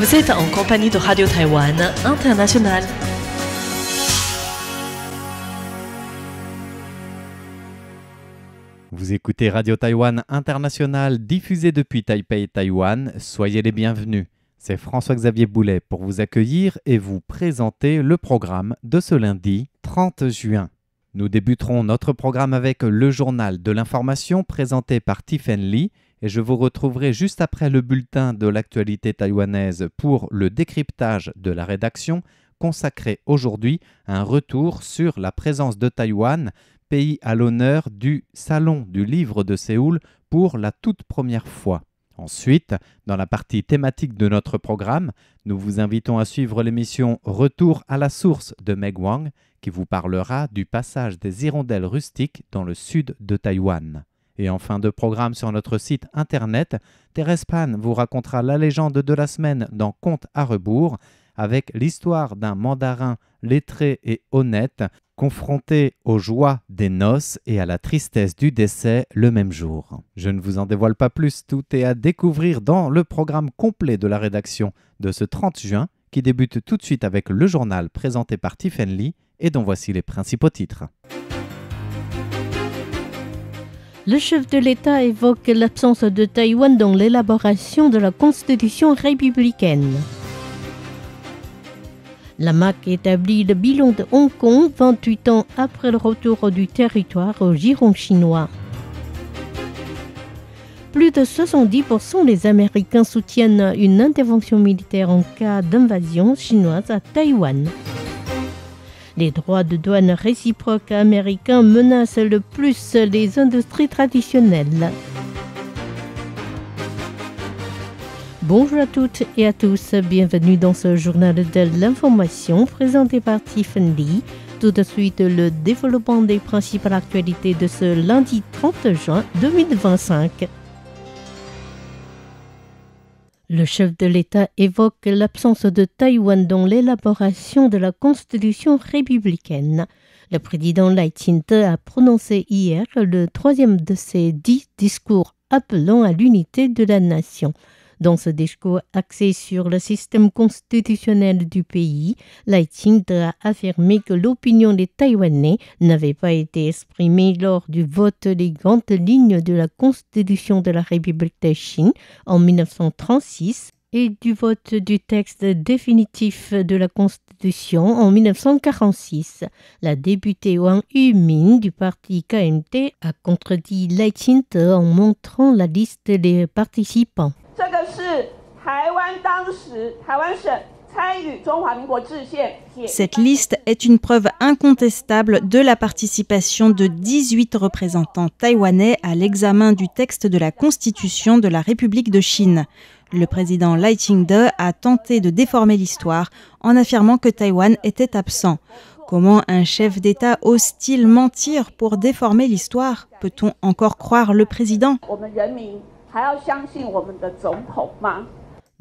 Vous êtes en compagnie de Radio Taïwan International. Vous écoutez Radio Taïwan International, diffusée depuis Taipei, Taïwan. Soyez les bienvenus. C'est François-Xavier Boulet pour vous accueillir et vous présenter le programme de ce lundi 30 juin. Nous débuterons notre programme avec le journal de l'information présenté par Tiffen Lee et je vous retrouverai juste après le bulletin de l'actualité taïwanaise pour le décryptage de la rédaction consacré aujourd'hui à un retour sur la présence de Taïwan, pays à l'honneur du Salon du Livre de Séoul pour la toute première fois. Ensuite, dans la partie thématique de notre programme, nous vous invitons à suivre l'émission Retour à la source de Meg Wang qui vous parlera du passage des hirondelles rustiques dans le sud de Taïwan. Et en fin de programme sur notre site internet, Thérèse Pan vous racontera la légende de la semaine dans Contes à rebours avec l'histoire d'un mandarin lettré et honnête confronté aux joies des noces et à la tristesse du décès le même jour. Je ne vous en dévoile pas plus, tout est à découvrir dans le programme complet de la rédaction de ce 30 juin qui débute tout de suite avec le journal présenté par Tiffen Lee et dont voici les principaux titres. Le chef de l'État évoque l'absence de Taïwan dans l'élaboration de la Constitution républicaine. La MAC établit le bilan de Hong Kong 28 ans après le retour du territoire au giron chinois. Plus de 70% des Américains soutiennent une intervention militaire en cas d'invasion chinoise à Taïwan. Les droits de douane réciproques américains menacent le plus les industries traditionnelles. Bonjour à toutes et à tous, bienvenue dans ce journal de l'information présenté par Tiffen Lee. Tout de suite, le développement des principales actualités de ce lundi 30 juin 2025. Le chef de l'État évoque l'absence de Taïwan dans l'élaboration de la Constitution républicaine. Le président Lai Ching-te a prononcé hier le troisième de ses 10 discours appelant à l'unité de la nation. Dans ce discours axé sur le système constitutionnel du pays, Lai Ching-te a affirmé que l'opinion des Taïwanais n'avait pas été exprimée lors du vote des grandes lignes de la Constitution de la République de Chine en 1936 et du vote du texte définitif de la Constitution en 1946. La députée Wang Yumin du parti KMT a contredit Lai Ching-te en montrant la liste des participants. Cette liste est une preuve incontestable de la participation de 18 représentants taïwanais à l'examen du texte de la Constitution de la République de Chine. Le président Lai Ching-te a tenté de déformer l'histoire en affirmant que Taïwan était absent. Comment un chef d'État ose-t-il mentir pour déformer l'histoire ? Peut-on encore croire le président ?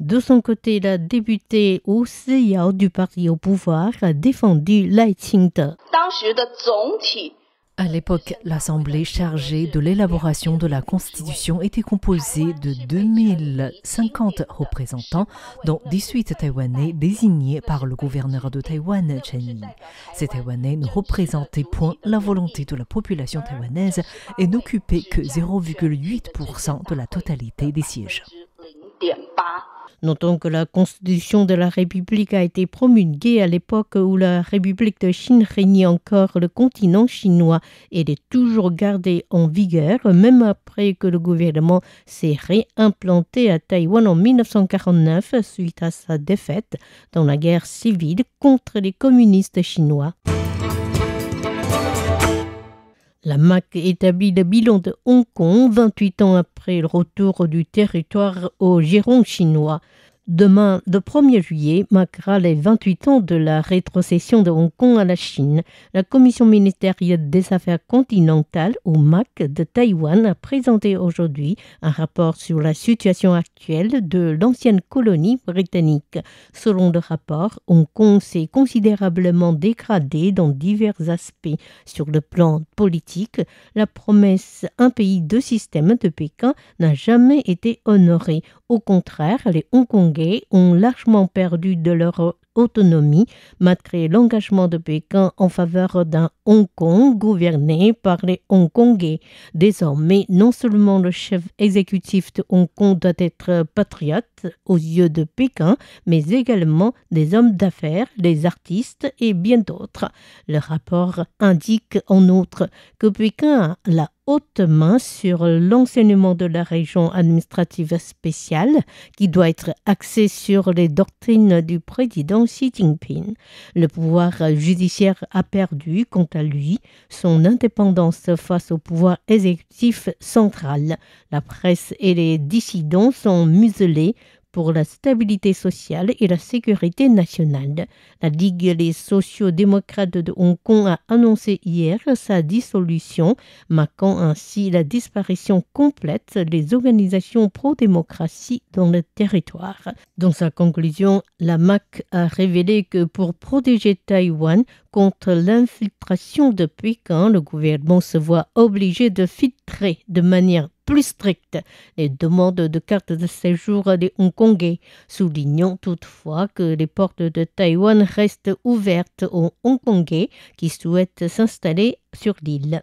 De son côté, la députée Wu Siyao du parti au pouvoir a défendu Lai Ching-te. À l'époque, l'Assemblée chargée de l'élaboration de la Constitution était composée de 2050 représentants, dont 18 Taïwanais désignés par le gouverneur de Taïwan, Chen Yi. Ces Taïwanais ne représentaient point la volonté de la population taïwanaise et n'occupaient que 0,8% de la totalité des sièges. Notons que la Constitution de la République a été promulguée à l'époque où la République de Chine régnait encore le continent chinois et elle est toujours gardée en vigueur, même après que le gouvernement s'est réimplanté à Taïwan en 1949 suite à sa défaite dans la guerre civile contre les communistes chinois. La MAC établit le bilan de Hong Kong 28 ans après le retour du territoire au giron chinois. Demain, le 1er juillet, marquera les 28 ans de la rétrocession de Hong Kong à la Chine. La Commission ministérielle des Affaires continentales, ou MAC, de Taïwan a présenté aujourd'hui un rapport sur la situation actuelle de l'ancienne colonie britannique. Selon le rapport, Hong Kong s'est considérablement dégradé dans divers aspects. Sur le plan politique, la promesse « un pays, deux systèmes » de Pékin n'a jamais été honorée. Au contraire, les Hongkongais ont largement perdu de leur autonomie malgré l'engagement de Pékin en faveur d'un Hong Kong gouverné par les Hongkongais. Désormais, non seulement le chef exécutif de Hong Kong doit être patriote aux yeux de Pékin, mais également des hommes d'affaires, des artistes et bien d'autres. Le rapport indique en outre que Pékin a la haute main sur l'enseignement de la région administrative spéciale qui doit être axée sur les doctrines du président Xi Jinping. Le pouvoir judiciaire a perdu, quant à lui, son indépendance face au pouvoir exécutif central. La presse et les dissidents sont muselés pour la stabilité sociale et la sécurité nationale. La Ligue des sociaux-démocrates de Hong Kong a annoncé hier sa dissolution, marquant ainsi la disparition complète des organisations pro-démocratie dans le territoire. Dans sa conclusion, la MAC a révélé que pour protéger Taïwan contre l'infiltration de Pékin, le gouvernement se voit obligé de filtrer de manière plus stricte les demandes de carte de séjour des Hongkongais, soulignant toutefois que les portes de Taïwan restent ouvertes aux Hongkongais qui souhaitent s'installer sur l'île.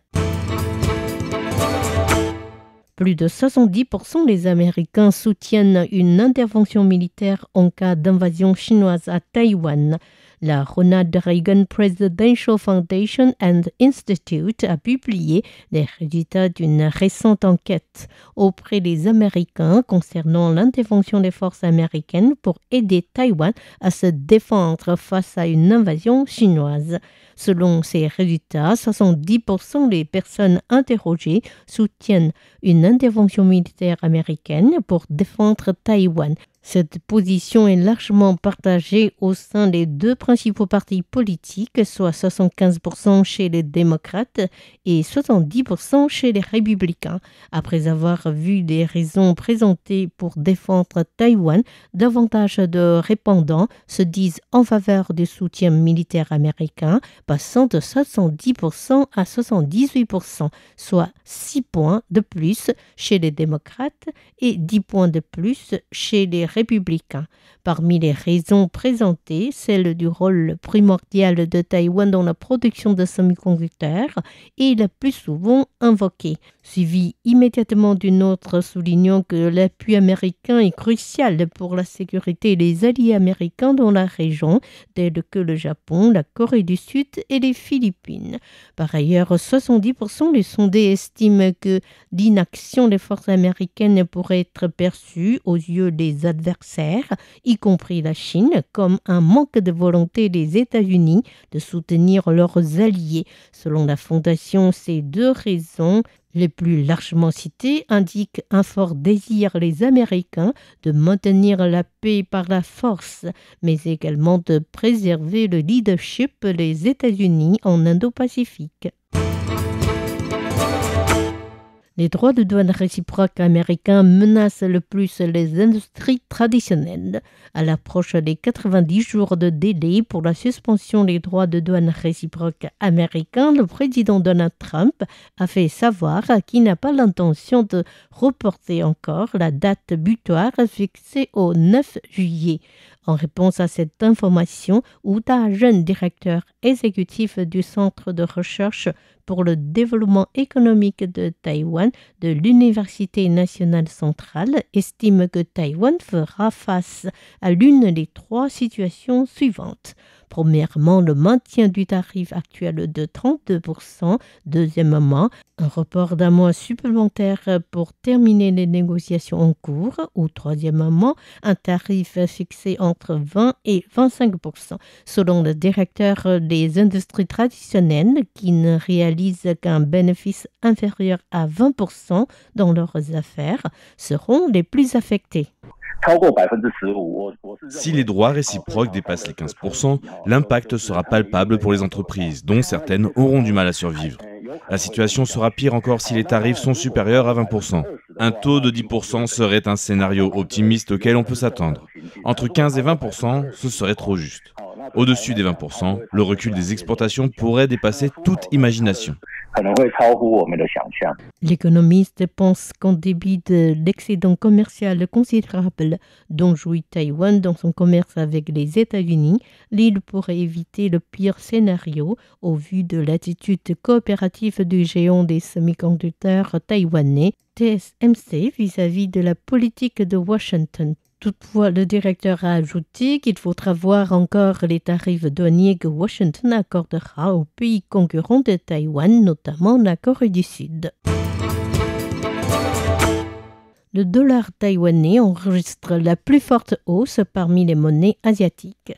Plus de 70% des Américains soutiennent une intervention militaire en cas d'invasion chinoise à Taïwan. La Ronald Reagan Presidential Foundation and Institute a publié les résultats d'une récente enquête auprès des Américains concernant l'intervention des forces américaines pour aider Taïwan à se défendre face à une invasion chinoise. Selon ces résultats, 70% des personnes interrogées soutiennent une intervention militaire américaine pour défendre Taïwan. Cette position est largement partagée au sein des deux principaux partis politiques, soit 75% chez les démocrates et 70% chez les républicains. Après avoir vu les raisons présentées pour défendre Taïwan, davantage de répondants se disent en faveur du soutien militaire américain, passant de 70% à 78%, soit 6 points de plus chez les démocrates et 10 points de plus chez les républicains. Parmi les raisons présentées, celle du rôle primordial de Taïwan dans la production de semi-conducteurs est la plus souvent invoquée, suivie immédiatement d'une autre soulignant que l'appui américain est crucial pour la sécurité des alliés américains dans la région, tels que le Japon, la Corée du Sud et les Philippines. Par ailleurs, 70% des sondés estiment que l'inaction des forces américaines pourrait être perçue aux yeux des adversaires, y compris la Chine, comme un manque de volonté des États-Unis de soutenir leurs alliés. Selon la Fondation, ces deux raisons les plus largement citées indiquent un fort désir des Américains de maintenir la paix par la force, mais également de préserver le leadership des États-Unis en Indo-Pacifique. Les droits de douane réciproques américains menacent le plus les industries traditionnelles. À l'approche des 90 jours de délai pour la suspension des droits de douane réciproques américains, le président Donald Trump a fait savoir qu'il n'a pas l'intention de reporter encore la date butoir fixée au 9 juillet. En réponse à cette information, Wu Da-Zhen, directeur exécutif du Centre de recherche pour le développement économique de Taïwan de l'Université nationale centrale, estime que Taïwan fera face à l'une des trois situations suivantes. Premièrement, le maintien du tarif actuel de 32%. Deuxièmement, un report d'un mois supplémentaire pour terminer les négociations en cours. Ou troisièmement, un tarif fixé entre 20 et 25%. Selon le directeur des industries traditionnelles, qui ne réalisent qu'un bénéfice inférieur à 20% dans leurs affaires, seront les plus affectés. Si les droits réciproques dépassent les 15%, l'impact sera palpable pour les entreprises, dont certaines auront du mal à survivre. La situation sera pire encore si les tarifs sont supérieurs à 20%. Un taux de 10% serait un scénario optimiste auquel on peut s'attendre. Entre 15 et 20%, ce serait trop juste. Au-dessus des 20%, le recul des exportations pourrait dépasser toute imagination. L'économiste pense qu'en dépit de l'excédent commercial considérable dont jouit Taïwan dans son commerce avec les États-Unis, l'île pourrait éviter le pire scénario au vu de l'attitude coopérative du géant des semi-conducteurs taïwanais TSMC vis-à-vis de la politique de Washington. Toutefois, le directeur a ajouté qu'il faudra voir encore les tarifs douaniers que Washington accordera aux pays concurrents de Taïwan, notamment la Corée du Sud. Le dollar taïwanais enregistre la plus forte hausse parmi les monnaies asiatiques.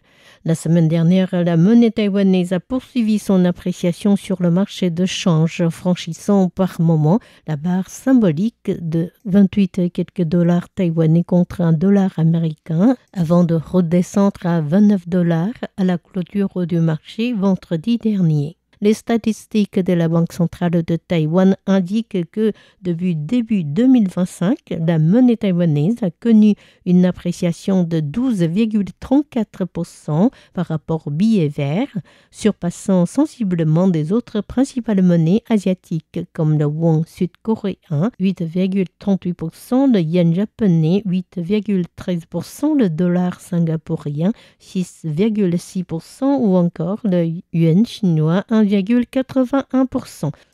La semaine dernière, la monnaie taïwanaise a poursuivi son appréciation sur le marché de change, franchissant par moment la barre symbolique de 28 et quelques dollars taïwanais contre un dollar américain, avant de redescendre à 29 dollars à la clôture du marché vendredi dernier. Les statistiques de la Banque centrale de Taïwan indiquent que depuis début 2025, la monnaie taïwanaise a connu une appréciation de 12,34% par rapport au billet vert, surpassant sensiblement des autres principales monnaies asiatiques comme le won sud-coréen 8,38%, le yen japonais 8,13%, le dollar singapourien 6,6% ou encore le yuan chinois 1,81%.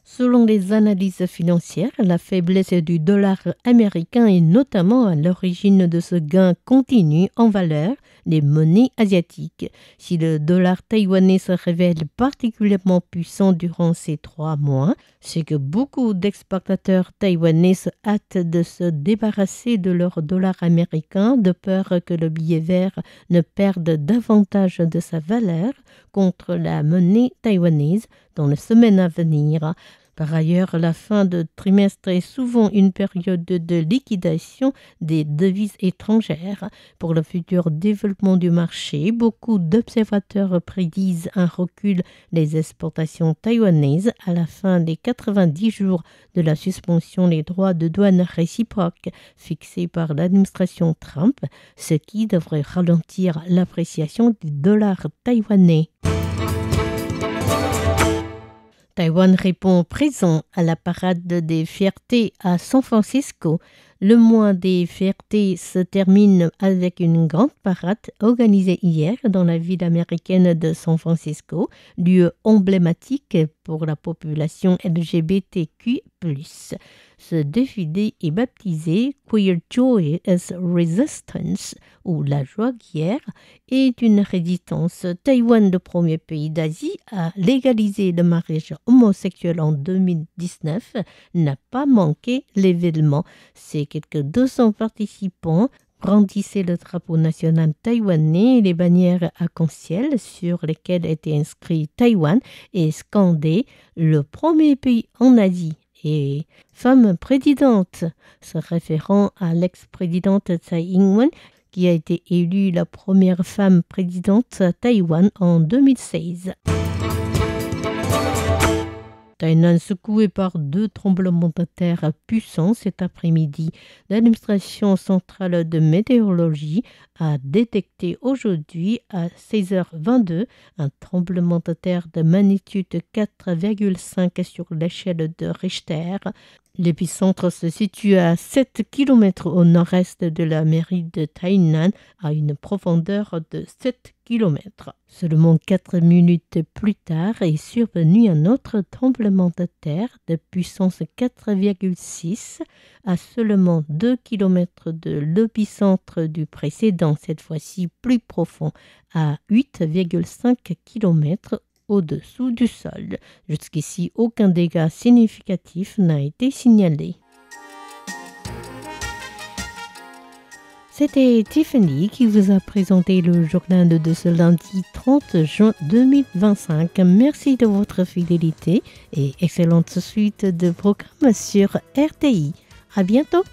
Selon les analyses financières, la faiblesse du dollar américain est notamment à l'origine de ce gain continu en valeur des monnaies asiatiques. Si le dollar taïwanais se révèle particulièrement puissant durant ces 3 mois, c'est que beaucoup d'exportateurs taïwanais se hâtent de se débarrasser de leur dollar américain de peur que le billet vert ne perde davantage de sa valeur contre la monnaie taïwanaise dans les semaines à venir. Par ailleurs, la fin de trimestre est souvent une période de liquidation des devises étrangères. Pour le futur développement du marché, beaucoup d'observateurs prédisent un recul des exportations taïwanaises à la fin des 90 jours de la suspension des droits de douane réciproques fixés par l'administration Trump, ce qui devrait ralentir l'appréciation du dollar taïwanais. Taïwan répond présent à la parade des fiertés à San Francisco. Le mois des fiertés se termine avec une grande parade organisée hier dans la ville américaine de San Francisco, lieu emblématique pour la population LGBTQ+. Ce défilé est baptisé Queer Joy as Resistance, ou la joie queer, est une résistance. Taïwan, le premier pays d'Asie à légaliser le mariage homosexuel en 2019, n'a pas manqué l'événement. Ces quelques 200 participants brandissaient le drapeau national taïwanais et les bannières arc-en-ciel sur lesquelles était inscrit Taïwan et scandé « Le premier pays en Asie ». Et femme présidente, se référant à l'ex-présidente Tsai Ing-wen, qui a été élue la première femme présidente à Taïwan en 2016. Tainan secoué par 2 tremblements de terre puissants cet après-midi. L'administration centrale de météorologie a détecté aujourd'hui à 16h22 un tremblement de terre de magnitude 4,5 sur l'échelle de Richter. L'épicentre se situe à 7 km au nord-est de la mairie de Tainan, à une profondeur de 7 km. Seulement 4 minutes plus tard est survenu un autre tremblement de terre de puissance 4,6 à seulement 2 km de l'épicentre du précédent, cette fois-ci plus profond, à 8,5 km au-dessous du sol. Jusqu'ici, aucun dégât significatif n'a été signalé. C'était Tiffany qui vous a présenté le journal de ce lundi 30 juin 2025. Merci de votre fidélité et excellente suite de programmes sur RTI. À bientôt!